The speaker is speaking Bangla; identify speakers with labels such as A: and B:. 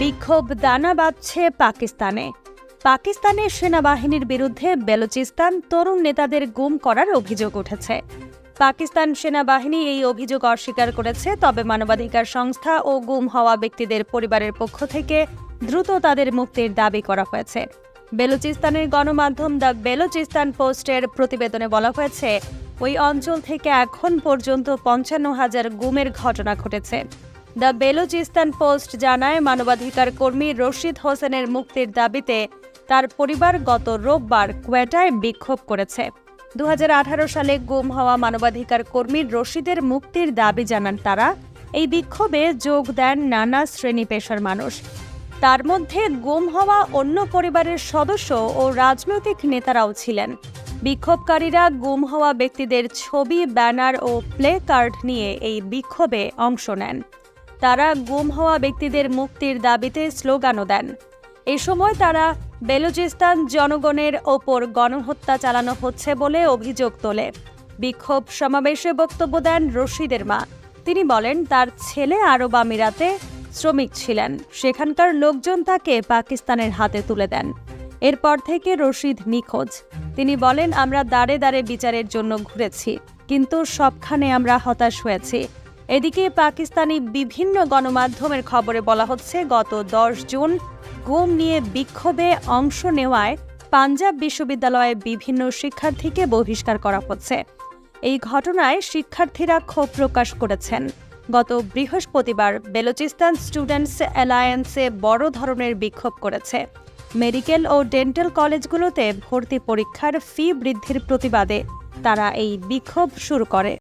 A: বিক্ষোভ দানা বাঁধছে পাকিস্তানের সেনাবাহিনীর বিরুদ্ধে বেলুচিস্তান তরুণ নেতাদের গুম করার অভিযোগ উঠেছে। পাকিস্তান সেনাবাহিনী এই অভিযোগ অস্বীকার করেছে, তবে মানবাধিকার সংস্থা ও গুম হওয়া ব্যক্তিদের পরিবারের পক্ষ থেকে দ্রুত তাদের মুক্তির দাবি করা হয়েছে। বেলুচিস্তানের গণমাধ্যম দ্য বেলুচিস্তান পোস্টের প্রতিবেদনে বলা হয়েছে, ওই অঞ্চল থেকে এখন পর্যন্ত ৫৫,০০০ গুমের ঘটনা ঘটেছে। দ্য বেলুচিস্তান পোস্ট জানায়, মানবাধিকার কর্মী রশিদ হোসেনের মুক্তির দাবিতে তার পরিবার গত রোববার কোয়েটায় বিক্ষোভ করেছে। ২০১৮ সালে গুম হওয়া মানবাধিকার কর্মী রশিদের মুক্তির দাবি জানান তারা। এই বিক্ষোভে যোগ দেন নানা শ্রেণী পেশার মানুষ। তার মধ্যে গুম হওয়া অন্য পরিবারের সদস্য ও রাজনৈতিক নেতারাও ছিলেন। বিক্ষোভকারীরা গুম হওয়া ব্যক্তিদের ছবি, ব্যানার ও প্লে কার্ড নিয়ে এই বিক্ষোভে অংশ নেন। তারা গুম হওয়া ব্যক্তিদের মুক্তির দাবিতে স্লোগানও দেন। এই সময় তারা বেলুচিস্তান জনগণের ওপর গণহত্যা চালানো হচ্ছে বলে অভিযোগ তোলে। বিক্ষোভ সমাবেশে বক্তব্য দেন রশিদের মা। তিনি বলেন, তার ছেলে আরব আমিরাতে শ্রমিক ছিলেন। সেখানকার লোকজন তাকে পাকিস্তানের হাতে তুলে দেন। এরপর থেকে রশিদ নিখোঁজ। তিনি বলেন, আমরা দাঁড়ে দাঁড়ে বিচারের জন্য ঘুরেছি, কিন্তু সবখানে আমরা হতাশ হয়েছি। এদিকে পাকিস্তানি বিভিন্ন গণমাধ্যমের খবরে বলা হচ্ছে, গত ১০ জুন গুম নিয়ে বিক্ষোভে অংশ নেওয়ায় পাঞ্জাব বিশ্ববিদ্যালয়ে বিভিন্ন শিক্ষার্থীকে বহিষ্কার করা হচ্ছে। এই ঘটনায় শিক্ষার্থীরা ক্ষোভ প্রকাশ করেছেন। গত বৃহস্পতিবার বেলুচিস্তান স্টুডেন্টস অ্যালায়েন্সে বড় ধরনের বিক্ষোভ করেছে। মেডিকেল ও ডেন্টাল কলেজগুলোতে ভর্তি পরীক্ষার ফি বৃদ্ধির প্রতিবাদে তারা এই বিক্ষোভ শুরু করে।